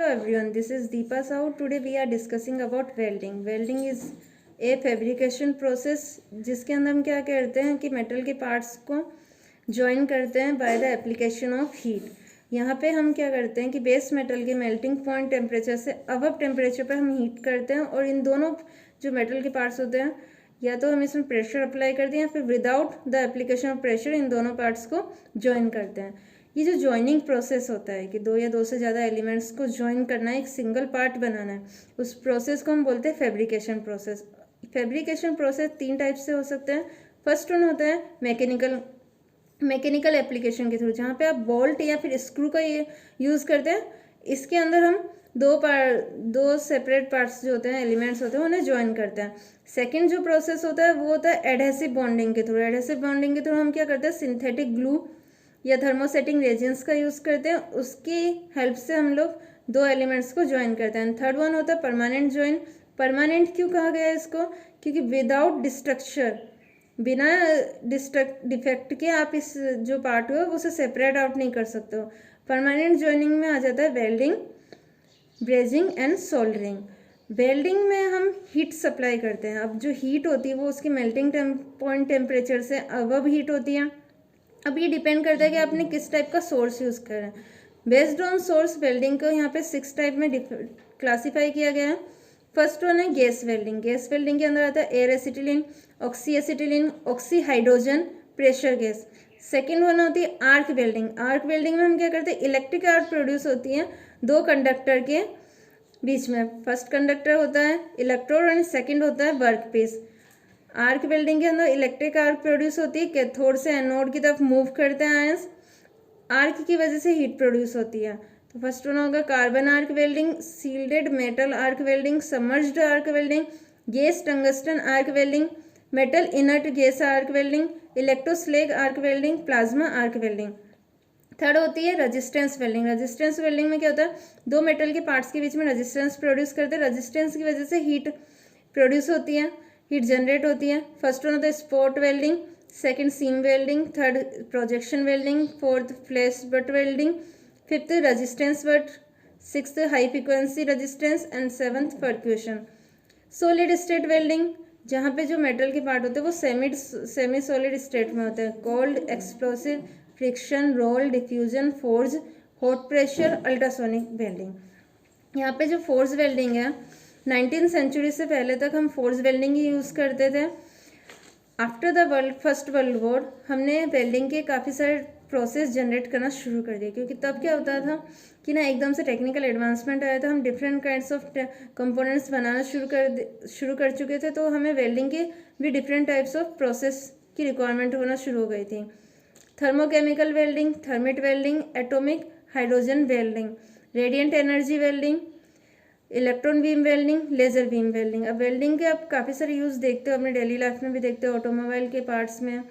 Hello everyone, this is Deepa Sahu. Today we are discussing about welding. Welding is a fabrication process जिसके अंदर हम क्या करते हैं कि मेटल के पार्ट्स को ज्वाइन करते हैं by the application of heat. यहाँ पे हम क्या करते हैं कि बेस मेटल के मेल्टिंग पॉइंट टेम्परेचर से अबव टेम्परेचर पर हम हीट करते हैं और इन दोनों जो मेटल के पार्ट्स होते हैं या तो हम इसमें प्रेशर अप्लाई करते हैं या फिर without the application of pressure in दोनों पार्ट्स को ज्वाइन करते हैं। ये जो ज्वाइनिंग प्रोसेस होता है कि दो या दो से ज़्यादा एलिमेंट्स को ज्वाइन करना है, एक सिंगल पार्ट बनाना है, उस प्रोसेस को हम बोलते हैं फैब्रिकेशन प्रोसेस। फैब्रिकेशन प्रोसेस तीन टाइप से हो सकते हैं। फर्स्ट वन होता है मैकेनिकल एप्लीकेशन के थ्रू, जहाँ पे आप बोल्ट या फिर स्क्रू का यूज़ करते हैं। इसके अंदर हम दो सेपरेट पार्ट्स जो होते हैं, एलिमेंट्स होते हैं, उन्हें ज्वाइन करते हैं। सेकंड जो प्रोसेस होता है वो होता है एडहेसिव बॉन्डिंग के थ्रू। एडहेसिव बॉन्डिंग के थ्रू हम क्या करते हैं, सिंथेटिक ग्लू या थर्मोसेटिंग रेजिन्स का यूज़ करते हैं, उसकी हेल्प से हम लोग दो एलिमेंट्स को ज्वाइन करते हैं। थर्ड वन होता है परमानेंट ज्वाइन। परमानेंट क्यों कहा गया है इसको, क्योंकि विदाउट डिस्ट्रक्चर, बिना डिफेक्ट के आप इस जो पार्ट हो उसे सेपरेट आउट नहीं कर सकते हो। परमानेंट ज्वाइनिंग में आ जाता है welding, brazing and soldering. Welding में हम हीट सप्लाई करते हैं। अब जो हीट होती है वो उसकी मेल्टिंग पॉइंट टेम्परेचर से अबव हीट होती है। अब ये डिपेंड करता है कि आपने किस टाइप का सोर्स यूज़ करा है। बेस्ड ऑन सोर्स वेल्डिंग को यहाँ पे 6 टाइप में क्लासीफाई किया गया है। फर्स्ट वन है गैस वेल्डिंग। गैस वेल्डिंग के अंदर आता है air acetylene, oxy acetylene, oxy hydrogen, pressure gas. Second one होती है आर्क वेल्डिंग। आर्क वेल्डिंग में हम क्या करते हैं, इलेक्ट्रिक आर्क प्रोड्यूस होती है दो कंडक्टर के बीच में। फर्स्ट कंडक्टर होता है इलेक्ट्रोड और सेकेंड होता है वर्क पीस। आर्क वेल्डिंग के अंदर इलेक्ट्रिक आर्क प्रोड्यूस होती है, कैथोड से एनोड की तरफ मूव करते हैं आयंस। आर्क की वजह से हीट प्रोड्यूस होती है। तो फर्स्ट वन होगा carbon arc welding, shielded metal arc welding, submerged arc welding, gas tungsten arc welding, metal inert gas arc welding, electroslag arc welding, plasma arc welding. Third होती है resistance welding. Resistance welding में क्या होता है, दो metal के parts के बीच में रेजिस्टेंस प्रोड्यूस करते हैं। रेजिस्टेंस की वजह से हीट प्रोड्यूस होती है, हीट जनरेट होती है। फर्स्ट वन होता है spot welding, second seam welding, third projection welding, fourth flash butt welding, fifth resistance butt, sixth high frequency resistance and seventh percussion. Solid state welding, जहाँ पे जो metal के पार्ट होते हैं वो सेमी सॉलिड स्टेट में होते हैं। Cold, explosive, friction, roll, diffusion, forge, hot pressure, ultrasonic welding. यहाँ पे जो फोर्स वेल्डिंग है, 19वीं सेंचुरी से पहले तक हम फोर्स वेल्डिंग ही यूज़ करते थे। After the first world war हमने वेल्डिंग के काफ़ी सारे प्रोसेस जनरेट करना शुरू कर दिया, क्योंकि तब क्या होता था कि ना एकदम से टेक्निकल एडवांसमेंट आया था, हम डिफरेंट काइंड्स ऑफ कंपोनेंट्स बनाना शुरू कर चुके थे, तो हमें वेल्डिंग के भी डिफरेंट टाइप्स ऑफ प्रोसेस की रिक्वायरमेंट होना शुरू हो गई थी। Thermochemical welding, thermit welding, atomic hydrogen welding, radiant energy welding, electron beam welding, laser beam welding. अब वेल्डिंग के आप काफ़ी सारे यूज़ देखते हो, अपने डेली लाइफ में भी देखते हो, ऑटोमोबाइल के पार्ट्स में,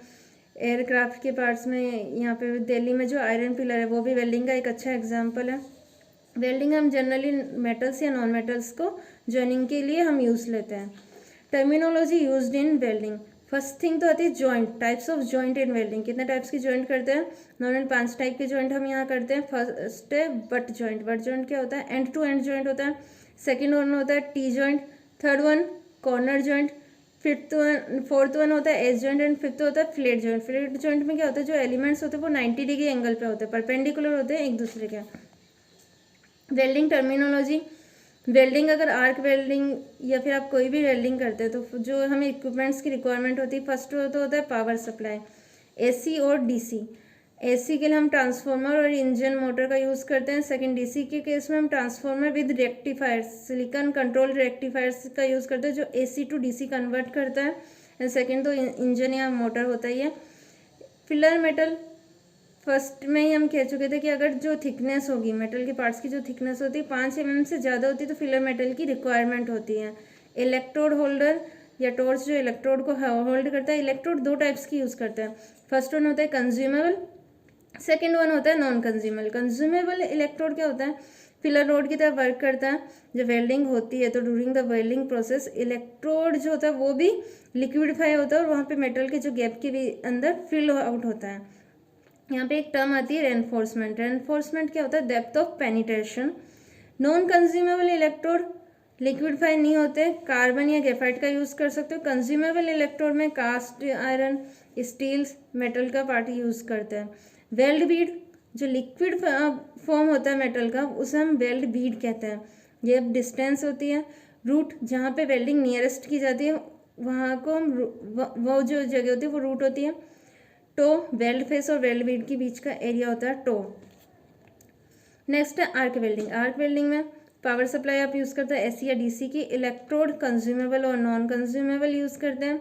एयरक्राफ्ट के पार्ट्स में। यहाँ पे दिल्ली में जो आयरन पिलर है वो भी वेल्डिंग का एक अच्छा एग्जांपल है। वेल्डिंग हम जनरली मेटल्स या नॉन मेटल्स को जॉइनिंग के लिए हम यूज़ लेते हैं। Terminology used in welding. First thing तो आती है joint, types of joint in welding. कितने टाइप्स की जॉइंट करते हैं, नॉर्मल 5 टाइप के जॉइंट हम यहाँ करते हैं। फर्स्ट है बट जॉइंट। बट जॉइंट क्या होता है, एंड टू एंड जॉइंट होता है। सेकेंड वन होता है T joint, third one corner joint, fourth one होता है एज जॉइंट एंड फिफ्थ होता है फ्लेट जॉइंट। फ्लेट जॉइंट में क्या होता है, जो एलिमेंट्स होते हैं वो 90 डिग्री एंगल पे होते हैं, परपेंडिकुलर होते हैं एक दूसरे के। वेल्डिंग टर्मिनोलॉजी, वेल्डिंग अगर आर्क वेल्डिंग या फिर आप कोई भी वेल्डिंग करते हैं तो जो हमें इक्विपमेंट्स की रिक्वायरमेंट होती है, फर्स्ट तो होता है पावर सप्लाई, एसी और डीसी। एसी के लिए हम ट्रांसफार्मर और इंजन मोटर का यूज़ करते हैं। सेकंड डीसी के केस में हम transformer with rectifiers, silicon control rectifiers का यूज़ करते हैं जो एसी टू डीसी कन्वर्ट करता है। एंड सेकंड तो इंजन या मोटर होता ही है। फिलर मेटल, फर्स्ट में ही हम कह चुके थे कि अगर जो थिकनेस होगी मेटल के पार्ट्स की, जो थिकनेस होती है 5 mm से ज़्यादा होती है तो फिलर मेटल की रिक्वायरमेंट होती है। इलेक्ट्रोड होल्डर या टॉर्च जो इलेक्ट्रोड को होल्ड करता है। इलेक्ट्रोड दो टाइप्स की यूज़ करता है। फर्स्ट वन होता है कंज्यूमेबल, सेकेंड वन होता है नॉन कंज्यूमेबल। कंज्यूमेबल इलेक्ट्रोड क्या होता है, फिलर रोड की तरह वर्क करता है। जब वेल्डिंग होती है तो during the welding process electrode जो होता है वो भी लिक्विडिफाई होता है और वहाँ पे मेटल के जो गैप के भी अंदर फिल आउट होता है। यहाँ पे एक टर्म आती है रेनफोर्समेंट। रेनफोर्समेंट क्या होता है, depth of penetration. Non consumable electrode liquefy नहीं होते, कार्बन या ग्रेफाइट का यूज़ कर सकते हो। कंज्यूमेबल इलेक्ट्रोड में कास्ट आयरन, स्टील्स, मेटल का पार्ट यूज़ करते हैं। वेल्ड बीड जो लिक्विड फॉर्म होता है मेटल का, उसे हम वेल्ड बीड कहते हैं। ये अब डिस्टेंस होती है। रूट जहाँ पे वेल्डिंग नियरेस्ट की जाती है वहाँ को हम वो जो जगह होती है वो रूट होती है। टो वेल्ड फेस और वेल्ड बीड के बीच का एरिया होता है टो। नेक्स्ट है आर्क वेल्डिंग। आर्क वेल्डिंग में पावर सप्लाई आप यूज़ करते हैं एसी या डीसी की। इलेक्ट्रोड कंज्यूमेबल और नॉन कंज्यूमेबल यूज़ करते हैं।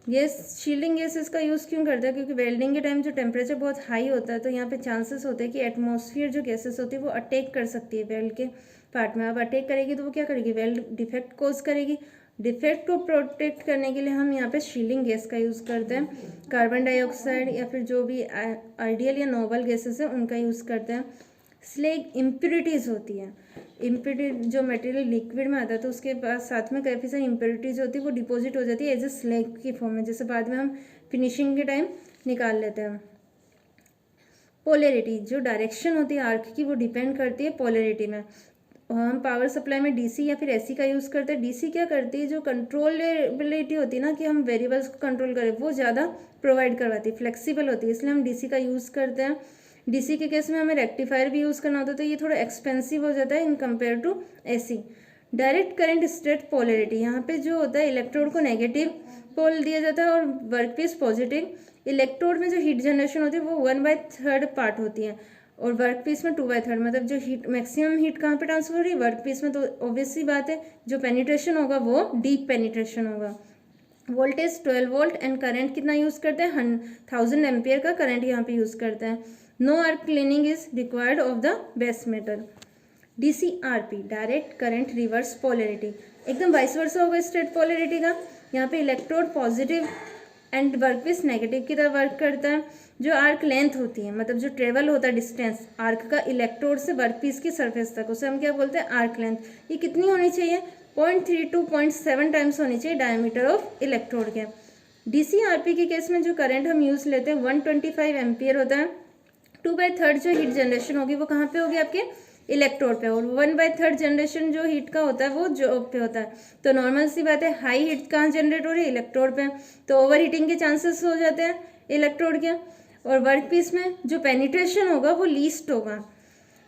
ये शील्डिंग गैसेस का यूज़ क्यों करते हैं? क्योंकि वेल्डिंग के टाइम जो टेम्परेचर बहुत हाई होता है तो यहाँ पे चांसेस होते हैं कि एटमॉस्फेयर जो गैसेस होती है वो अटैक कर सकती है वेल्ड के पार्ट में। अब अटैक करेगी तो वो क्या करेगी? वेल्ड डिफेक्ट कोज करेगी। डिफेक्ट को प्रोटेक्ट करने के लिए हम यहाँ पे शील्डिंग गैस का यूज़ करते हैं। कार्बन डाइऑक्साइड या फिर जो भी आइडियल या नोबल गैसेस है उनका यूज़ करते हैं। स्लेग इम्प्योरिटीज़ होती है। इम्प्योरिटी जो मटेरियल लिक्विड में आता है तो उसके पास साथ में काफ़ी सारी इम्प्योरिटीज होती है, वो डिपॉजिट हो जाती है एज ए स्लेग की फॉर्म में, जैसे बाद में हम फिनिशिंग के टाइम निकाल लेते हैं। पोलैरिटी जो डायरेक्शन होती है आर्क की वो डिपेंड करती है पोलैरिटी में। हम पावर सप्लाई में डीसी या फिर एसी का यूज़ करते हैं। डीसी क्या करती है? जो कंट्रोलेबिलिटी होती है ना, कि हम वेरिएबल्स को कंट्रोल करें, वो ज़्यादा प्रोवाइड करवाती है, फ्लेक्सिबल होती है, इसलिए हम डीसी का यूज़ करते हैं। डीसी के केस में हमें रेक्टिफायर भी यूज़ करना होता है तो ये थोड़ा एक्सपेंसिव हो जाता है in compare to AC. Direct current straight polarity, यहाँ पे जो होता है इलेक्ट्रोड को नेगेटिव पोल दिया जाता है और वर्कपीस पॉजिटिव। इलेक्ट्रोड में जो हीट जनरेशन होती है वो 1/3 पार्ट होती है और वर्कपीस में 2/3, मतलब जो हीट मैक्सिमम हीट कहाँ पे ट्रांसफर हो रही है? वर्कपीस में। तो ऑब्वियस सी बात है जो पेनिट्रेशन होगा वो डीप पेनिट्रेशन होगा। वोल्टेज 12 वोल्ट एंड करंट कितना यूज़ करते हैं? 1000 एम्पियर का करंट यहाँ पे यूज़ करते हैं। No arc cleaning is required of the base metal. DCRP direct current reverse polarity, एकदम वाइस वर्सा होगा स्ट्रेट पोलैरिटी का। यहाँ पे electrode positive and workpiece negative की तरह वर्क करता है। जो आर्क लेंथ होती है, मतलब जो ट्रेवल होता है डिस्टेंस आर्क का इलेक्ट्रोड से वर्कपीस की सरफेस तक, उसे हम क्या बोलते हैं? Arc length. ये कितनी होनी चाहिए? 0.3 to 0.7 टाइम्स होनी चाहिए डायमीटर ऑफ इलेक्ट्रोड के। DCRP के केस में जो करंट हम यूज़ लेते हैं 125 एम्पियर होता है। 2/3 जो हीट जनरेशन होगी वो कहाँ पे होगी? आपके इलेक्ट्रोड पे। और 1/3 जनरेशन जो हीट का होता है वो जॉब पे होता है। तो नॉर्मल सी बात है, हाई हीट कहाँ जनरेट हो रही है? इलेक्ट्रोड पे। तो ओवर हीटिंग के चांसेस हो जाते हैं इलेक्ट्रोड के। और वर्क पीस में जो पेनिट्रेशन होगा वो लीस्ट होगा।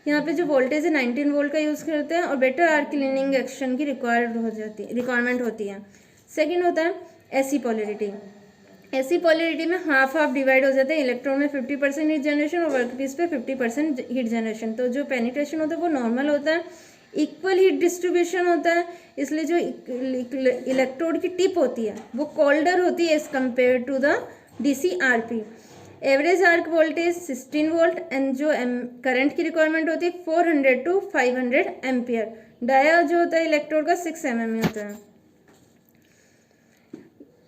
यहाँ पे जो वोल्टेज है 19 वोल्ट का यूज़ करते हैं और बेटर आर्क क्लीनिंग एक्शन की रिक्वायरमेंट होती है। सेकेंड होता है एसी पोलैरिटी। ऐसी पोलैरिटी में हाफ हाफ डिवाइड हो जाते हैं। इलेक्ट्रॉन में 50% हीट जनरेशन और वर्कपीस पे 50% हीट जनरेशन। तो जो पेनिट्रेशन होता है वो नॉर्मल होता है, इक्वल हीट डिस्ट्रीब्यूशन होता है, इसलिए जो इलेक्ट्रोड की टिप होती है वो कोल्डर होती है as compare to the DCRP। Average arc voltage 16 volt and जो करंट की रिक्वायरमेंट होती है 400 to 500 एम्पियर। डाया जो होता है इलेक्ट्रोड का 6 mm में होता है।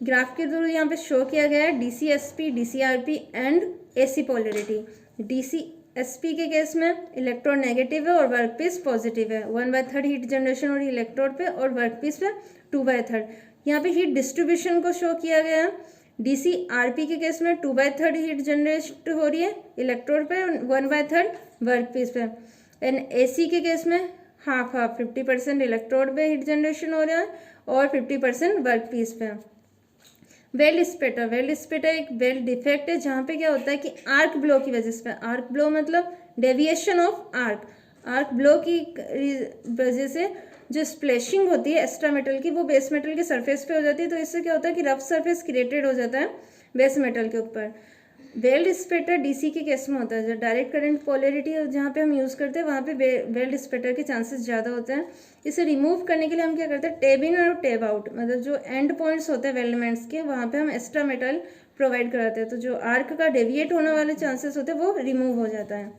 ग्राफ के थ्रू यहाँ पे शो किया गया है DCSP, DCRP and AC polarity. DCSP के केस में इलेक्ट्रोड नेगेटिव है और वर्कपीस पॉजिटिव है। 1/3 हीट जनरेशन हो रही है इलेक्ट्रोड पे और वर्कपीस पे 2/3। यहाँ पे हीट डिस्ट्रीब्यूशन को शो किया गया है। DCRP के केस में 2/3 हीट जनरेट हो रही है इलेक्ट्रोड पे और 1/3 वर्कपीस पे। एंड AC के केस में हाफ हाफ 50% इलेक्ट्रोड पे हीट जनरेशन हो रहा है और 50% वर्कपीस पे। वेल्ड स्पेटर, वेल्ड स्पेटर एक वेल्ड डिफेक्ट है जहाँ पे क्या होता है कि आर्क ब्लो की वजह से, आर्क ब्लो मतलब deviation of arc, arc blow की वजह से जो स्प्लैशिंग होती है एक्स्ट्रा मेटल की वो बेस मेटल के सरफेस पे हो जाती है। तो इससे क्या होता है कि रफ सरफेस क्रिएटेड हो जाता है बेस मेटल के ऊपर। वेल्ड स्पेटर डीसी के केस में होता है। जो डायरेक्ट करंट पोलैरिटी जहाँ पे हम यूज़ करते हैं वहाँ पे वेल्ड स्पेटर के चांसेस ज़्यादा होते हैं। इसे रिमूव करने के लिए हम क्या करते हैं? टेब इन और टेब आउट, मतलब जो एंड पॉइंट्स होते हैं वेल्डमेंट्स के वहाँ पे हम एक्स्ट्रा मेटल प्रोवाइड कराते हैं, तो जो आर्क का डेविएट होने वाले चांसेस होते हैं वो रिमूव हो जाता है।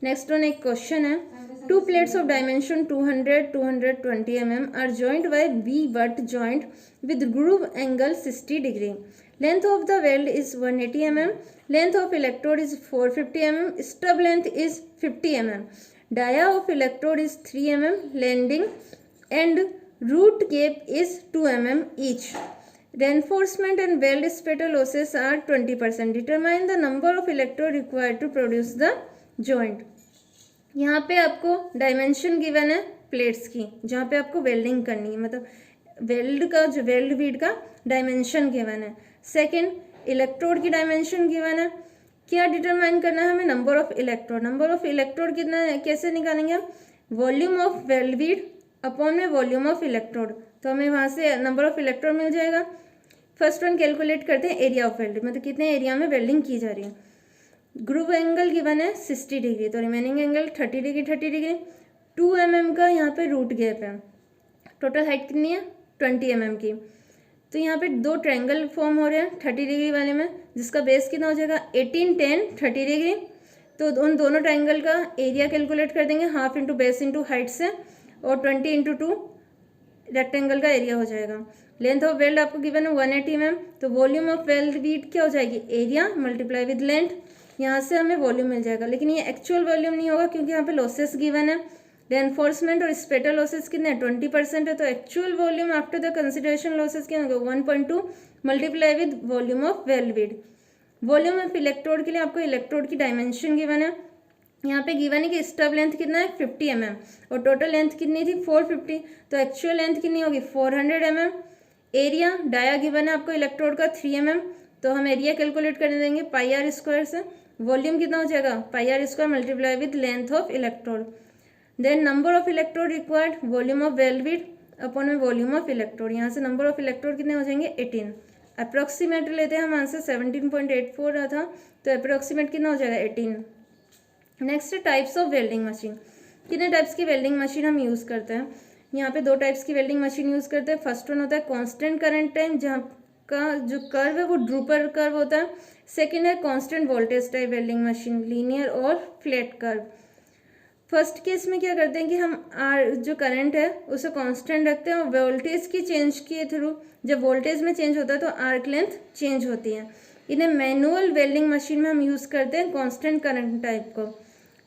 नेक्स्ट वन एक क्वेश्चन है, 2 plates of dimension 200-220 mm are joined by V-butt joint with groove angle 60 degree. Length of the weld is 180 mm. Length of electrode is 450 mm. Stub length is 50 mm. Dia of electrode is 3 mm. Landing and root gap is 2 mm each. Reinforcement and weld spatter losses are 20%. Determine the number of electrode required to produce the joint. यहाँ पे आपको dimension given है plates की, जहाँ पे आपको welding करनी है, मतलब वेल्ड का जो वेल्ड बीड का डायमेंशन गिवन है। सेकंड, इलेक्ट्रोड की डायमेंशन गिवन है। क्या डिटरमाइन करना है हमें? Number of electrode. Number of electrode कितना है, कैसे निकालेंगे हम? Volume of weld Beed upon में वॉल्यूम ऑफ इलेक्ट्रोड, तो हमें वहाँ से नंबर ऑफ इलेक्ट्रोड मिल जाएगा। फर्स्ट वन कैलकुलेट करते हैं एरिया ऑफ वेल्डिंग, मतलब कितने एरिया में वेल्डिंग की जा रही है। ग्रुव एंगल गिवन है 60 डिग्री, तो remaining angle 30 degree 30 degree. 2 mm का यहाँ पे रूट गैप है। टोटल हाइट कितनी है? 20 mm की। तो यहाँ पे दो ट्रायंगल फॉर्म हो रहे हैं 30 डिग्री वाले में, जिसका बेस कितना हो जाएगा? 18 10 30 डिग्री। तो उन दोनों ट्रायंगल का एरिया कैलकुलेट कर देंगे, half into base into height से, और 20 इंटू 2 रेक्टेंगल का एरिया हो जाएगा। लेंथ ऑफ वेल्ड आपको गिवन है 180 mm, तो वॉल्यूम ऑफ वेल्ड बीट क्या हो जाएगी? Area multiply with length. यहाँ से हमें वॉल्यूम मिल जाएगा, लेकिन ये एक्चुअल वॉल्यूम नहीं होगा क्योंकि यहाँ पे लॉसेस गिवन है। रेनफोर्समेंट और स्पेटल लॉसेस कितने? 20% है, तो actual volume after the consideration losses क्या होगा? 1.2 multiply with volume of weld bead. Volume of electrode के लिए आपको इलेक्ट्रोड की डायमेंशन गिवन है। यहाँ पे गिवन है कि स्टब लेंथ कितना है? 50 mm, और टोटल लेंथ कितनी थी? 450, तो एक्चुअल लेंथ कितनी होगी? 400 mm। एरिया डाया गिवन है आपको इलेक्ट्रोड का 3 mm, तो हम एरिया कैलकुलेट करने देंगे पाई आर स्क्वायर से। वॉल्यूम कितना हो जाएगा? Pi r square multiply with length of electrode. Then number of electrode required, volume of weld bead upon में वॉल्यूम ऑफ इलेक्ट्रोड। यहाँ से नंबर ऑफ इलेक्ट्रोड कितने हो जाएंगे? 18। अप्रोक्सीमेट लेते हैं हम आंसर 17.84 रहा था, तो अप्रोक्सीमेट कितना हो जाएगा? 18। Next types of welding machine. कितने टाइप्स की वेल्डिंग मशीन हम यूज़ करते हैं? यहाँ पे दो टाइप्स की वेल्डिंग मशीन यूज़ करते हैं। फर्स्ट वन होता है कांस्टेंट करंट टाइम, जहाँ का जो कर्व है वो ड्रूपर कर्व होता है। सेकंड है constant voltage type welding machine, linear और फ्लैट कर्व। फर्स्ट केस में क्या करते हैं कि हम जो करंट है उसे कांस्टेंट रखते हैं, और वोल्टेज की चेंज के थ्रू जब वोल्टेज में चेंज होता है तो आर्क लेंथ चेंज होती है। इन्हें मैनुअल वेल्डिंग मशीन में हम यूज़ करते हैं कांस्टेंट करंट टाइप को।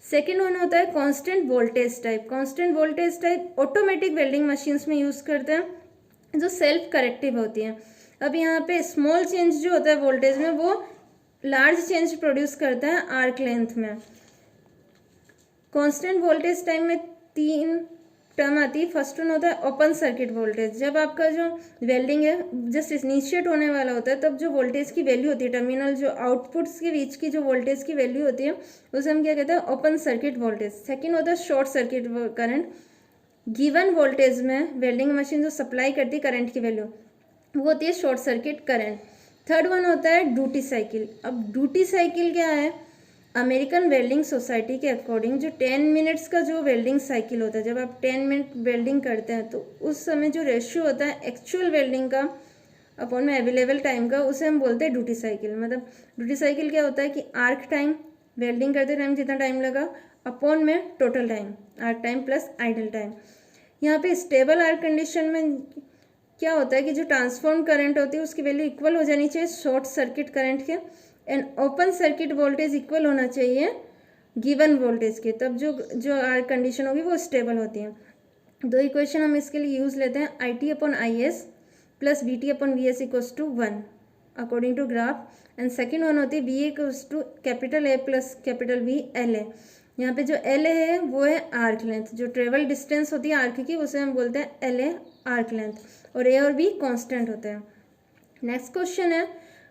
सेकेंड वन होता है constant voltage type. Constant voltage type automatic welding machines में यूज़ करते हैं, जो सेल्फ करेक्टिव होती हैं। अब यहाँ पे स्मॉल चेंज जो होता है वोल्टेज में, वो लार्ज चेंज प्रोड्यूस करता है आर्क लेंथ में। कांस्टेंट वोल्टेज टाइम में 3 टर्म आती है। फर्स्ट वन होता है ओपन सर्किट वोल्टेज। जब आपका जो वेल्डिंग है जस्ट इनिशिएट होने वाला होता है, तब जो वोल्टेज की वैल्यू होती है, टर्मिनल जो आउटपुट्स के बीच की जो वोल्टेज की वैल्यू होती है, उसे हम क्या कहते हैं? Open circuit voltage. सेकेंड होता है short circuit current. Given voltage में वेल्डिंग मशीन जो सप्लाई करती है करंट की वैल्यू, वो होती है short circuit current. Third one होता है ड्यूटी साइकिल। अब ड्यूटी साइकिल क्या है? अमेरिकन वेल्डिंग सोसाइटी के अकॉर्डिंग जो 10 मिनट्स का जो वेल्डिंग साइकिल होता है, जब आप 10 मिनट वेल्डिंग करते हैं तो उस समय जो रेशियो होता है एक्चुअल वेल्डिंग का अपॉन में अवेलेबल टाइम का, उसे हम बोलते हैं ड्यूटी साइकिल। मतलब ड्यूटी साइकिल क्या होता है कि आर्क टाइम, वेल्डिंग करते टाइम जितना टाइम लगा, अपॉन में total time, arc time plus idle time. यहाँ पे स्टेबल आर्क कंडीशन में क्या होता है कि जो ट्रांसफॉर्म करंट होती है उसकी वैल्यू इक्वल हो जानी चाहिए शॉर्ट सर्किट करंट के, and open circuit voltage equal होना चाहिए गिवन वोल्टेज के, तब जो आर्क कंडीशन होगी वो स्टेबल होती है। दो इक्वेशन हम इसके लिए यूज़ लेते हैं, I T upon I S plus V T upon V S equals to 1 according to graph, and second one होती है V equals to capital A plus capital V L A. यहाँ पे जो एल ए है वो है arc length, जो travel distance होती है आर्क की उसे हम बोलते हैं एल ए आर्क लेंथ, और ए और बी कॉन्स्टेंट होते हैं। नेक्स्ट क्वेश्चन है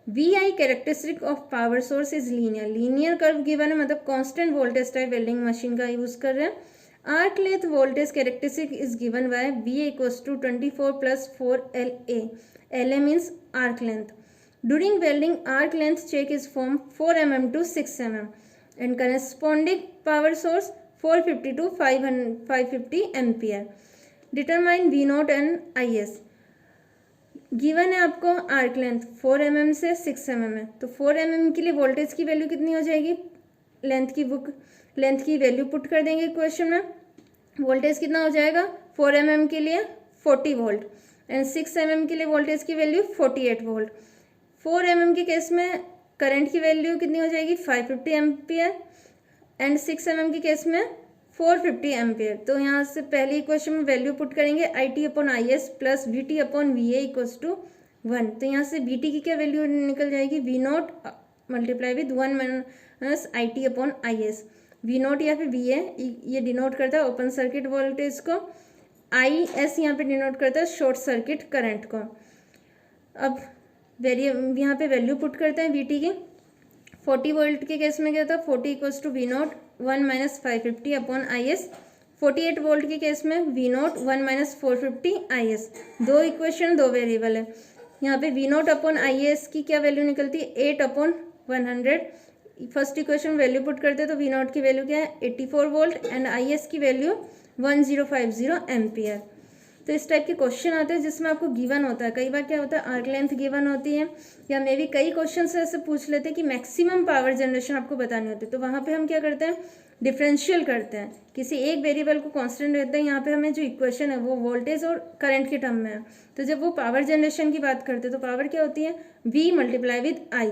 V I characteristic of power source is linear. Linear curve given है, मतलब constant voltage type welding machine का यूज कर रहे हैं। Arc length voltage characteristic is given by V equals to 24 plus 4 L A. L A means arc length. During welding arc length check is from 4 mm to 6 mm and corresponding power source 450 to 550 ampere. Determine V naught and I S. Given है आपको arc length 4 mm से 6 mm है, तो 4 mm के लिए voltage की value कितनी हो जाएगी? लेंथ की वैल्यू पुट कर देंगे क्वेश्चन में। वोल्टेज कितना हो जाएगा 4 mm के लिए? 40 वोल्ट, एंड 6 mm के लिए वोल्टेज की वैल्यू 48 वोल्ट। 4 mm के केस में करंट की वैल्यू कितनी हो जाएगी? 550 एम्पियर, एंड 6 mm के केस में 450 एम्पियर। तो यहाँ से पहली इक्वेशन में वैल्यू पुट करेंगे I T upon I S plus V T upon V A equals to 1। तो यहाँ से वी टी की क्या वैल्यू निकल जाएगी? V naught multiply with 1 minus I T upon I S. V naught या फिर वी ए ये डिनोट करता है ओपन सर्किट वोल्टेज को, आई एस यहाँ पे डिनोट करता है शॉर्ट सर्किट करंट को। अब यहाँ पे वैल्यू पुट करते हैं वी टी की। 40 वोल्ट के केस में क्या होता है 40 equals to V naught 1 minus 550 upon I S. 48 volt के केस में V naught 1 minus 450 I S. दो इक्वेशन दो वेरिएबल है। यहाँ पे V naught upon I S की क्या वैल्यू निकलती है 8 upon 100। First equation value put करते हैं तो वी नोट की वैल्यू क्या है 84 वोल्ट एंड आई एस की वैल्यू 1050 एम्पियर। तो इस टाइप के क्वेश्चन आते हैं जिसमें आपको गिवन होता है। कई बार क्या होता है आर्क लेंथ गिवन होती है, या मे भी कई क्वेश्चन से ऐसे पूछ लेते हैं कि मैक्सिमम पावर जनरेशन आपको बतानी होती है। तो वहाँ पे हम क्या करते हैं डिफरेंशियल करते हैं, किसी एक वेरिएबल को कांस्टेंट रहता है। यहाँ पे हमें जो इक्वेशन है वो वोल्टेज और करंट के टर्म में है। तो जब वो पावर जनरेशन की बात करते हैं तो पावर क्या होती है V multiply with I,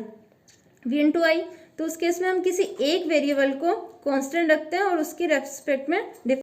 V into I. तो उस केस में हम किसी एक वेरिएबल को कांस्टेंट रखते हैं और उसके रेस्पेक्ट में